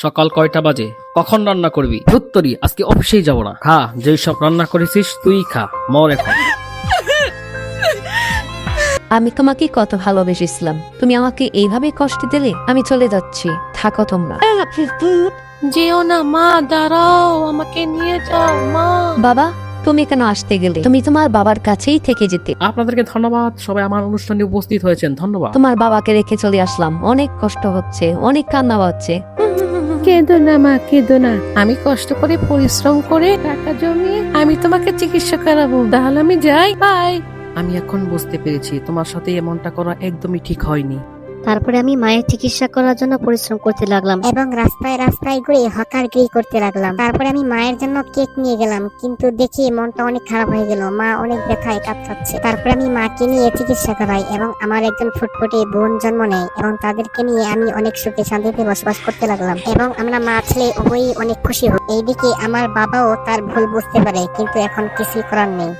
সকাল কয়টা বাজে? কখন রান্না করবি? ধুত্তরি, আজকে অফিসেই যাব না। খা, যেই সব রান্না করেছিস তুই খা, মর এখন। আমি তোমাকে কত ভালোবেসেছিলাম, তুমি আমাকে এইভাবে কষ্ট দিলে। আমি চলে যাচ্ছি, থাকো তোমরা। যেও না মা, দাঁড়াও, আমাকে নিয়ে যাও মা। বাবা, তুমি কেন আসতে গেলে? তুমি তোমার বাবার কাছেই থেকে যেতে। আপনাদেরকে ধন্যবাদ, সবাই আমার অনুষ্ঠানে উপস্থিত হয়েছেন, ধন্যবাদ। তোমার বাবাকে রেখে চলে আসলাম, অনেক কষ্ট হচ্ছে, অনেক কান্না পাচ্ছে। কেঁদো না মা, কেঁদো না। আমি কষ্ট করে পরিশ্রম করে টাকা জমিয়ে আমি তোমাকে চিকিৎসা করাবো। তাহলে আমি যাই, বাই। আমি এখন বুঝতে পেরেছি তোমার সাথে এমনটা করা একদমই ঠিক হয়নি। তারপরে আমি মায়ের চিকিৎসা করার জন্য পরিশ্রম করতে লাগলাম এবং রাস্তায় রাস্তায় ঘুরে হকারগিরি করতে লাগলাম। তারপরে আমি মায়ের জন্য কেক নিয়ে গেলাম, কিন্তু দেখি মনটা অনেক খারাপ হয়ে গেল। মা অনেক ব্যথায় কাতরাচ্ছে। তারপরে আমি মাকে নিয়ে চিকিৎসা করাই এবং আমার একজন ফুটফুটে বোন জন্ম নেয় এবং তাদেরকে নিয়ে আমি অনেক সুখে শান্তিতে বসবাস করতে লাগলাম এবং আমরা মা ছেলে উভয়ই অনেক খুশি হই। এইদিকে আমার বাবাও তার ভুল বুঝতে পারে, কিন্তু এখন কিছুই করার নেই।